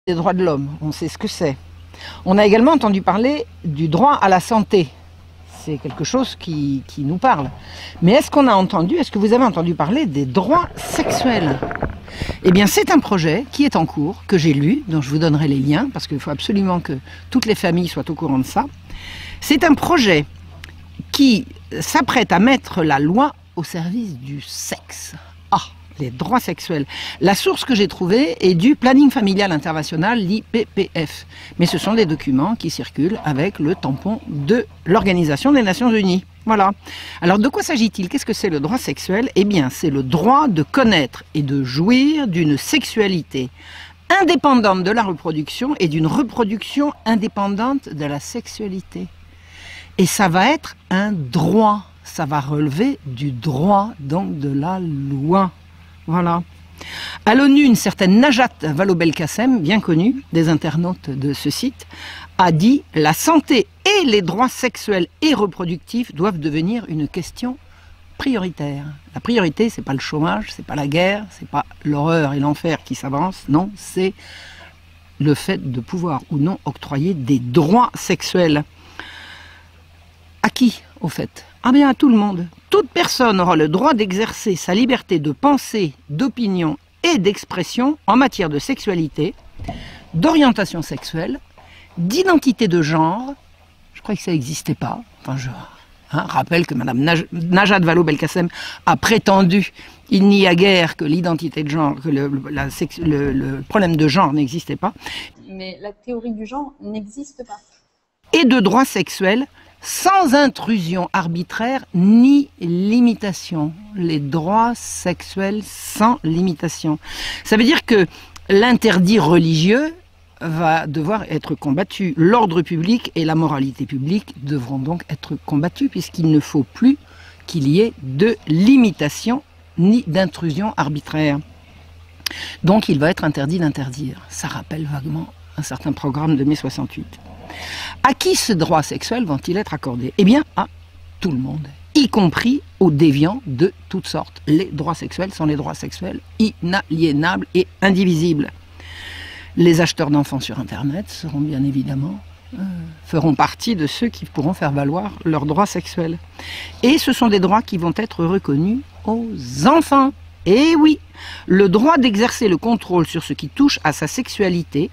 des droits de l'homme, on sait ce que c'est. On a également entendu parler du droit à la santé. C'est quelque chose qui nous parle. Mais est-ce que vous avez entendu parler des droits sexuels? Eh bien, c'est un projet qui est en cours, que j'ai lu, dont je vous donnerai les liens, parce qu'il faut absolument que toutes les familles soient au courant de ça. C'est un projet qui s'apprête à mettre la loi au service du sexe. Ah, les droits sexuels. La source que j'ai trouvée est du Planning Familial International, l'IPPF. Mais ce sont des documents qui circulent avec le tampon de l'Organisation des Nations Unies. Voilà. Alors de quoi s'agit-il? Qu'est-ce que c'est le droit sexuel? Eh bien, c'est le droit de connaître et de jouir d'une sexualité indépendante de la reproduction et d'une reproduction indépendante de la sexualité. Et ça va être un droit. Ça va relever du droit, donc de la loi. Voilà. À l'ONU, une certaine Najat Vallaud-Belkacem, bien connue des internautes de ce site, a dit « La santé et les droits sexuels et reproductifs doivent devenir une question prioritaire ». La priorité, c'est pas le chômage, c'est pas la guerre, c'est pas l'horreur et l'enfer qui s'avancent, non, c'est le fait de pouvoir ou non octroyer des droits sexuels. À qui, au fait? Ah bien, à tout le monde. Toute personne aura le droit d'exercer sa liberté de pensée, d'opinion et d'expression en matière de sexualité, d'orientation sexuelle, d'identité de genre. Je crois que ça n'existait pas. Enfin, je rappelle que Mme Najat Vallaud-Belkacem a prétendu il n'y a guère que l'identité de genre, que le problème de genre n'existait pas. Mais la théorie du genre n'existe pas. Et de droits sexuels sans intrusion arbitraire ni limitation. Les droits sexuels sans limitation. Ça veut dire que l'interdit religieux va devoir être combattu. L'ordre public et la moralité publique devront donc être combattus puisqu'il ne faut plus qu'il y ait de limitation ni d'intrusion arbitraire. Donc il va être interdit d'interdire. Ça rappelle vaguement un certain programme de mai 68. À qui ce droit sexuel vont-ils être accordés? Eh bien, à tout le monde, y compris aux déviants de toutes sortes. Les droits sexuels sont les droits sexuels inaliénables et indivisibles. Les acheteurs d'enfants sur Internet seront bien évidemment, feront partie de ceux qui pourront faire valoir leurs droits sexuels. Et ce sont des droits qui vont être reconnus aux enfants. Et oui, le droit d'exercer le contrôle sur ce qui touche à sa sexualité,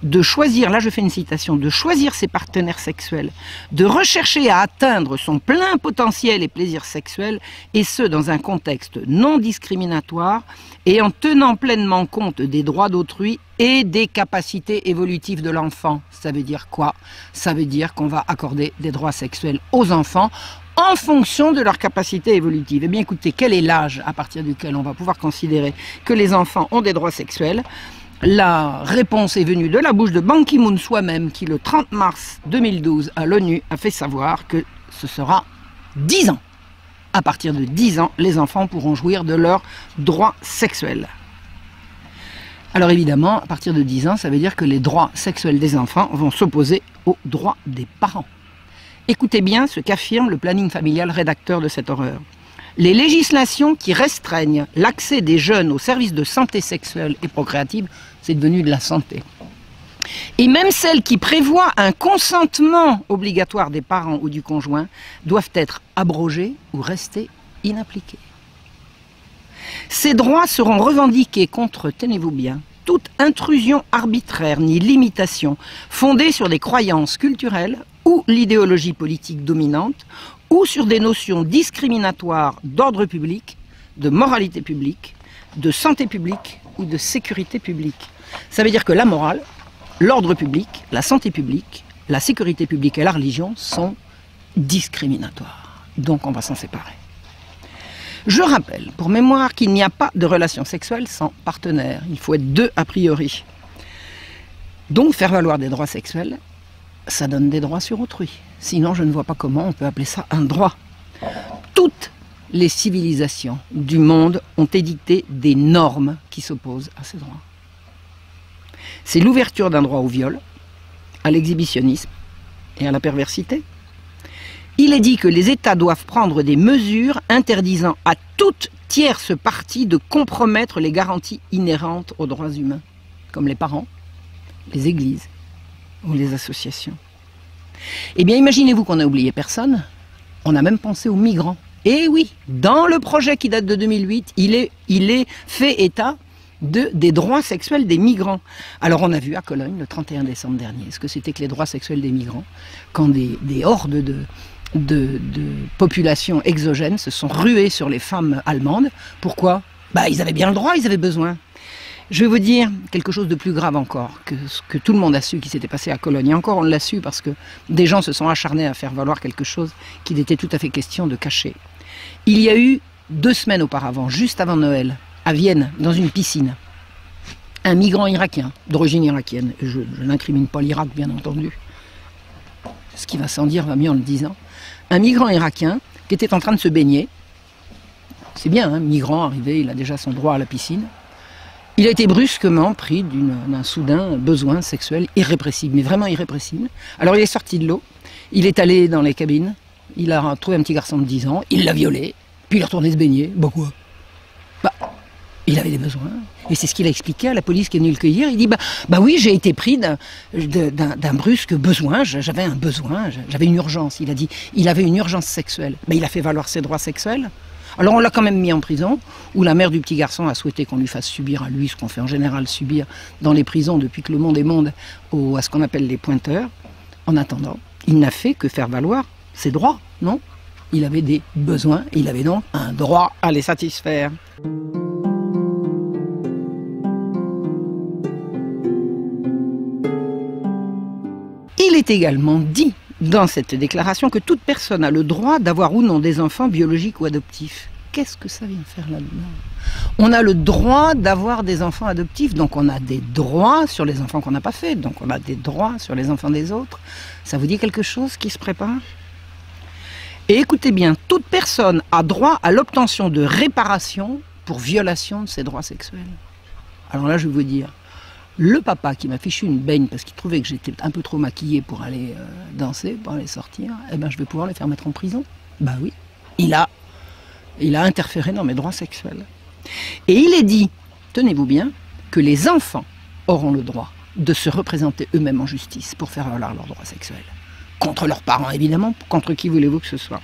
de choisir, là je fais une citation, de choisir ses partenaires sexuels, de rechercher à atteindre son plein potentiel et plaisir sexuel, et ce dans un contexte non discriminatoire et en tenant pleinement compte des droits d'autrui et des capacités évolutives de l'enfant. Ça veut dire quoi? Ça veut dire qu'on va accorder des droits sexuels aux enfants en fonction de leur capacité évolutive. Eh bien écoutez, quel est l'âge à partir duquel on va pouvoir considérer que les enfants ont des droits sexuels? La réponse est venue de la bouche de Ban Ki-moon soi-même, qui le 30 mars 2012 à l'ONU a fait savoir que ce sera 10 ans. À partir de 10 ans, les enfants pourront jouir de leurs droits sexuels. Alors évidemment, à partir de 10 ans, ça veut dire que les droits sexuels des enfants vont s'opposer aux droits des parents. Écoutez bien ce qu'affirme le planning familial rédacteur de cette horreur. Les législations qui restreignent l'accès des jeunes aux services de santé sexuelle et procréative, c'est devenu de la santé. Et même celles qui prévoient un consentement obligatoire des parents ou du conjoint doivent être abrogées ou rester inappliquées. Ces droits seront revendiqués contre, tenez-vous bien, toute intrusion arbitraire ni limitation fondée sur des croyances culturelles ou l'idéologie politique dominante, ou sur des notions discriminatoires d'ordre public, de moralité publique, de santé publique ou de sécurité publique. Ça veut dire que la morale, l'ordre public, la santé publique, la sécurité publique et la religion sont discriminatoires. Donc on va s'en séparer. Je rappelle, pour mémoire, qu'il n'y a pas de relation sexuelle sans partenaire. Il faut être deux a priori. Donc faire valoir des droits sexuels, ça donne des droits sur autrui. Sinon, je ne vois pas comment on peut appeler ça un droit. Toutes les civilisations du monde ont édicté des normes qui s'opposent à ces droits. C'est l'ouverture d'un droit au viol, à l'exhibitionnisme et à la perversité. Il est dit que les États doivent prendre des mesures interdisant à toute tierce partie de compromettre les garanties inhérentes aux droits humains, comme les parents, les églises ou les associations. Eh bien, imaginez-vous qu'on n'a oublié personne, on a même pensé aux migrants. Et oui, dans le projet qui date de 2008, il est fait état des droits sexuels des migrants. Alors on a vu à Cologne, le 31 décembre dernier, ce que c'était que les droits sexuels des migrants, quand des hordes de populations exogènes se sont ruées sur les femmes allemandes. Pourquoi? Ils avaient bien le droit, ils avaient besoin. Je vais vous dire quelque chose de plus grave encore, que ce que tout le monde a su qui s'était passé à Cologne. Et encore on l'a su parce que des gens se sont acharnés à faire valoir quelque chose qu'il était tout à fait question de cacher. Il y a eu 2 semaines auparavant, juste avant Noël, à Vienne, dans une piscine, un migrant irakien, d'origine irakienne, je n'incrimine pas l'Irak bien entendu, ce qui va sans dire va mieux en le disant, un migrant irakien qui était en train de se baigner, c'est bien, hein, migrant arrivé, il a déjà son droit à la piscine, il a été brusquement pris d'un soudain besoin sexuel irrépressible, mais vraiment irrépressible. Alors il est sorti de l'eau, il est allé dans les cabines, il a trouvé un petit garçon de 10 ans, il l'a violé, puis il est retourné se baigner, quoi? Il avait des besoins. Et c'est ce qu'il a expliqué à la police qui est venue le cueillir. Il dit, oui, j'ai été pris d'un brusque besoin, j'avais un besoin, j'avais une urgence. Il a dit, il avait une urgence sexuelle. Il a fait valoir ses droits sexuels. Alors on l'a quand même mis en prison, où la mère du petit garçon a souhaité qu'on lui fasse subir à lui ce qu'on fait en général subir dans les prisons depuis que le monde est monde, à ce qu'on appelle les pointeurs. En attendant, il n'a fait que faire valoir ses droits, non? Il avait des besoins, et il avait donc un droit à les satisfaire. Il est également dit dans cette déclaration que toute personne a le droit d'avoir ou non des enfants biologiques ou adoptifs. Qu'est-ce que ça vient faire là-dedans? On a le droit d'avoir des enfants adoptifs, donc on a des droits sur les enfants qu'on n'a pas faits, donc on a des droits sur les enfants des autres. Ça vous dit quelque chose qui se prépare? Et écoutez bien, toute personne a droit à l'obtention de réparation pour violation de ses droits sexuels. Alors là, je vais vous dire, le papa qui m'a fichu une baigne parce qu'il trouvait que j'étais un peu trop maquillée pour aller danser, pour aller sortir, je vais pouvoir le faire mettre en prison. Oui, il a interféré dans mes droits sexuels. Et il est dit, tenez-vous bien, que les enfants auront le droit de se représenter eux-mêmes en justice pour faire valoir leurs droits sexuels. Contre leurs parents, évidemment, contre qui voulez-vous que ce soit.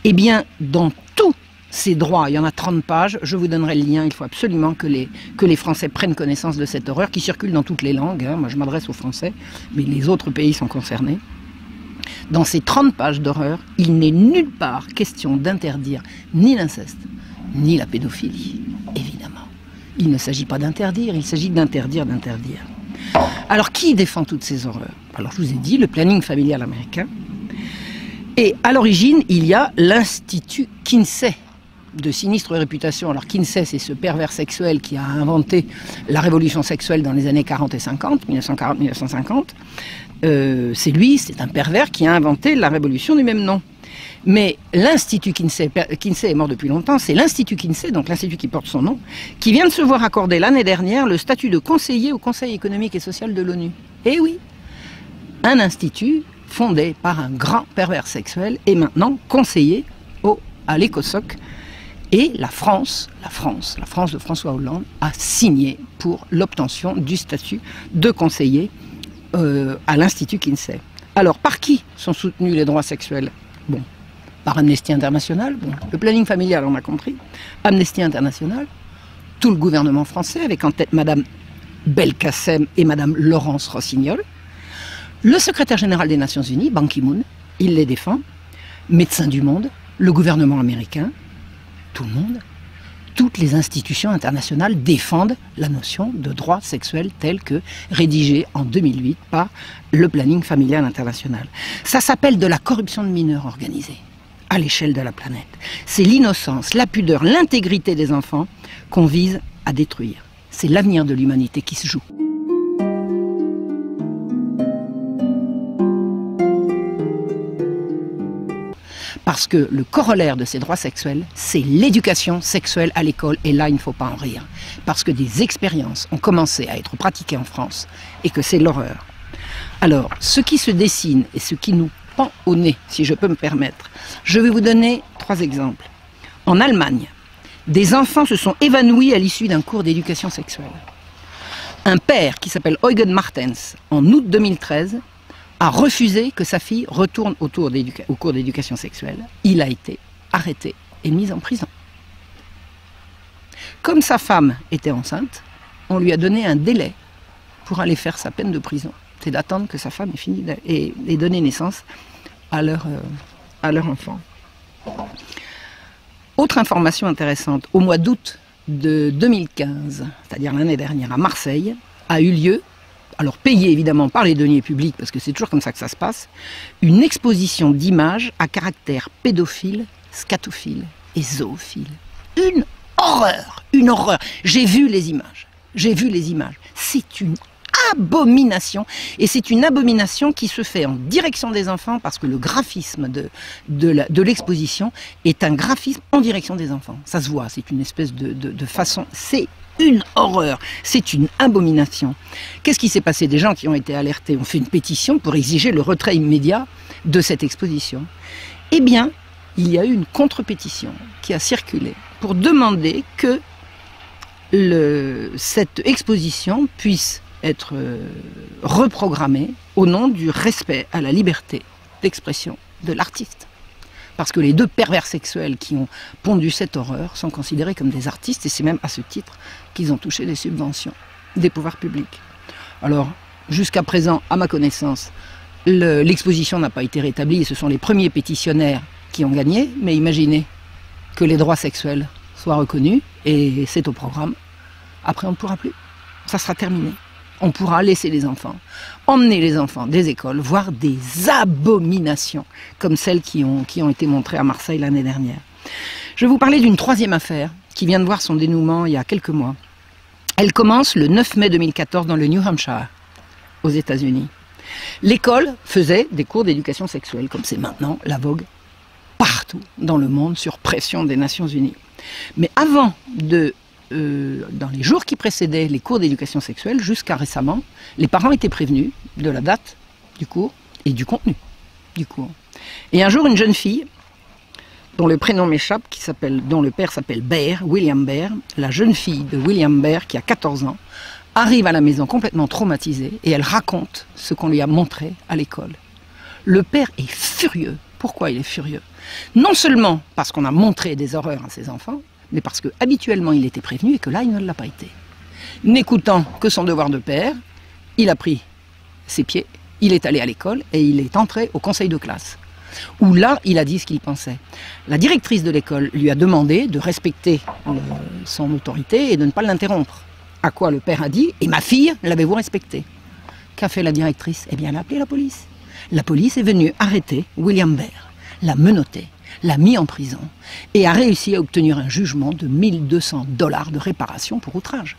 Eh bien, dans tous ces droits, il y en a 30 pages, je vous donnerai le lien, il faut absolument que les Français prennent connaissance de cette horreur qui circule dans toutes les langues, hein. Moi je m'adresse aux Français, mais les autres pays sont concernés. Dans ces 30 pages d'horreur, il n'est nulle part question d'interdire ni l'inceste, ni la pédophilie, évidemment. Il ne s'agit pas d'interdire, il s'agit d'interdire. Alors qui défend toutes ces horreurs? Alors je vous ai dit, le planning familial américain. Et à l'origine, il y a l'Institut Kinsey, de sinistre réputation. Alors Kinsey, c'est ce pervers sexuel qui a inventé la révolution sexuelle dans les années 40 et 50, 1940-1950. C'est lui, c'est un pervers qui a inventé la révolution du même nom. Mais l'Institut Kinsey est mort depuis longtemps, c'est l'Institut Kinsey, donc l'Institut qui porte son nom, qui vient de se voir accorder l'année dernière le statut de conseiller au Conseil économique et social de l'ONU. Et oui, un institut fondé par un grand pervers sexuel est maintenant conseiller à l'ECOSOC. Et la France de François Hollande a signé pour l'obtention du statut de conseiller à l'Institut Kinsey. Alors, par qui sont soutenus les droits sexuels? Bon, par Amnesty International, le planning familial, on a compris, Amnesty International, tout le gouvernement français, avec en tête Madame Belkacem et Madame Laurence Rossignol, le secrétaire général des Nations Unies, Ban Ki-moon, il les défend, Médecins du Monde, le gouvernement américain, tout le monde, toutes les institutions internationales défendent la notion de droit sexuel tel que rédigé en 2008 par le planning familial international. Ça s'appelle de la corruption de mineurs organisée à l'échelle de la planète. C'est l'innocence, la pudeur, l'intégrité des enfants qu'on vise à détruire. C'est l'avenir de l'humanité qui se joue. Parce que le corollaire de ces droits sexuels, c'est l'éducation sexuelle à l'école. Et là, il ne faut pas en rire. Parce que des expériences ont commencé à être pratiquées en France et que c'est l'horreur. Alors, ce qui se dessine et ce qui nous pend au nez, si je peux me permettre, je vais vous donner 3 exemples. En Allemagne, des enfants se sont évanouis à l'issue d'un cours d'éducation sexuelle. Un père qui s'appelle Eugen Martens, en août 2013, a refusé que sa fille retourne au cours d'éducation sexuelle. Il a été arrêté et mis en prison. Comme sa femme était enceinte, on lui a donné un délai pour aller faire sa peine de prison. C'est d'attendre que sa femme ait fini et donné naissance à leur enfant. Autre information intéressante, au mois d'août de 2015, c'est-à-dire l'année dernière à Marseille, a eu lieu, alors payé évidemment par les deniers publics, parce que c'est toujours comme ça que ça se passe, une exposition d'images à caractère pédophile, scatophile et zoophile. Une horreur, une horreur. J'ai vu les images, c'est une abomination, et c'est une abomination qui se fait en direction des enfants, parce que le graphisme de l'exposition est un graphisme en direction des enfants. Ça se voit, c'est une espèce de façon, c'est une horreur, c'est une abomination. Qu'est-ce qui s'est passé? Des gens qui ont été alertés ont fait une pétition pour exiger le retrait immédiat de cette exposition. Eh bien, il y a eu une contre-pétition qui a circulé pour demander que cette exposition puisse être reprogrammée au nom du respect à la liberté d'expression de l'artiste. Parce que les deux pervers sexuels qui ont pondu cette horreur sont considérés comme des artistes, et c'est même à ce titre qu'ils ont touché des subventions des pouvoirs publics. Alors, jusqu'à présent, à ma connaissance, l'exposition n'a pas été rétablie, et ce sont les premiers pétitionnaires qui ont gagné, mais imaginez que les droits sexuels soient reconnus, et c'est au programme. Après, on ne pourra plus. Ça sera terminé. On pourra laisser les enfants, emmener les enfants des écoles, voir des abominations comme celles qui ont été montrées à Marseille l'année dernière. Je vais vous parler d'une troisième affaire qui vient de voir son dénouement il y a quelques mois. Elle commence le 9 mai 2014 dans le New Hampshire, aux États-Unis. L'école faisait des cours d'éducation sexuelle, comme c'est maintenant la vogue partout dans le monde, sur pression des Nations Unies. Mais avant dans les jours qui précédaient les cours d'éducation sexuelle, jusqu'à récemment, les parents étaient prévenus de la date du cours et du contenu du cours. Et un jour, une jeune fille, dont le prénom m'échappe, dont le père s'appelle Baer, William Baer, la jeune fille de William Baer, qui a 14 ans, arrive à la maison complètement traumatisée, et elle raconte ce qu'on lui a montré à l'école. Le père est furieux. Pourquoi il est furieux? Non seulement parce qu'on a montré des horreurs à ses enfants, mais parce que habituellement il était prévenu et que là il ne l'a pas été. N'écoutant que son devoir de père, il a pris ses pieds, il est allé à l'école et il est entré au conseil de classe, où là il a dit ce qu'il pensait. La directrice de l'école lui a demandé de respecter son autorité et de ne pas l'interrompre. À quoi le père a dit: et ma fille, l'avez-vous respectée? Qu'a fait la directrice? Eh bien, elle a appelé la police. La police est venue arrêter William Baer, l'a menotté, l'a mis en prison et a réussi à obtenir un jugement de $1200 de réparation pour outrage,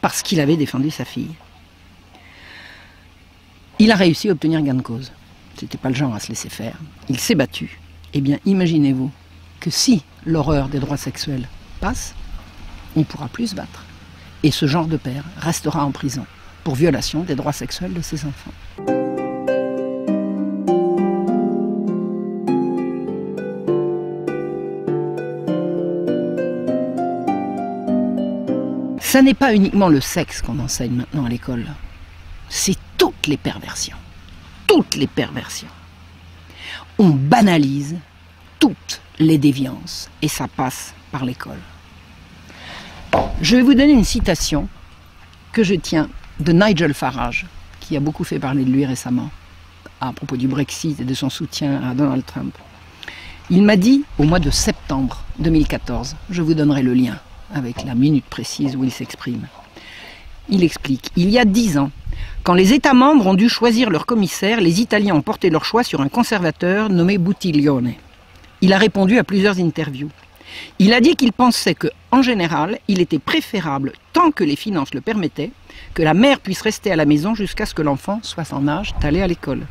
parce qu'il avait défendu sa fille. Il a réussi à obtenir gain de cause. C'était pas le genre à se laisser faire. Il s'est battu. Eh bien, imaginez-vous que si l'horreur des droits sexuels passe, on ne pourra plus se battre. Et ce genre de père restera en prison pour violation des droits sexuels de ses enfants. Ça n'est pas uniquement le sexe qu'on enseigne maintenant à l'école, c'est toutes les perversions. Toutes les perversions. On banalise toutes les déviances et ça passe par l'école. Je vais vous donner une citation que je tiens de Nigel Farage, qui a beaucoup fait parler de lui récemment, à propos du Brexit et de son soutien à Donald Trump. Il m'a dit au mois de septembre 2014, je vous donnerai le lien avec la minute précise où il s'exprime. Il explique: il y a 10 ans, quand les États membres ont dû choisir leur commissaire, les Italiens ont porté leur choix sur un conservateur nommé Buttiglione. Il a répondu à plusieurs interviews. Il a dit qu'il pensait que, en général, il était préférable, tant que les finances le permettaient, que la mère puisse rester à la maison jusqu'à ce que l'enfant soit en âge d'aller à l'école.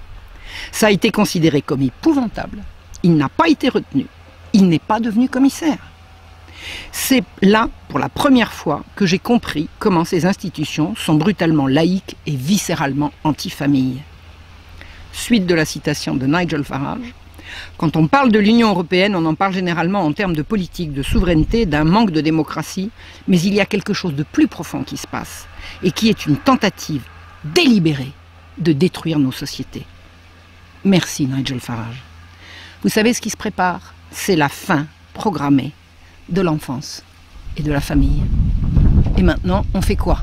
Ça a été considéré comme épouvantable. Il n'a pas été retenu. Il n'est pas devenu commissaire. C'est là, pour la première fois, que j'ai compris comment ces institutions sont brutalement laïques et viscéralement anti-famille. Suite de la citation de Nigel Farage: Quand on parle de l'Union européenne, on en parle généralement en termes de politique, de souveraineté, d'un manque de démocratie, mais il y a quelque chose de plus profond qui se passe, et qui est une tentative délibérée de détruire nos sociétés. Merci Nigel Farage. Vous savez ce qui se prépare? C'est la fin programmée de l'enfance et de la famille. Et maintenant, on fait quoi?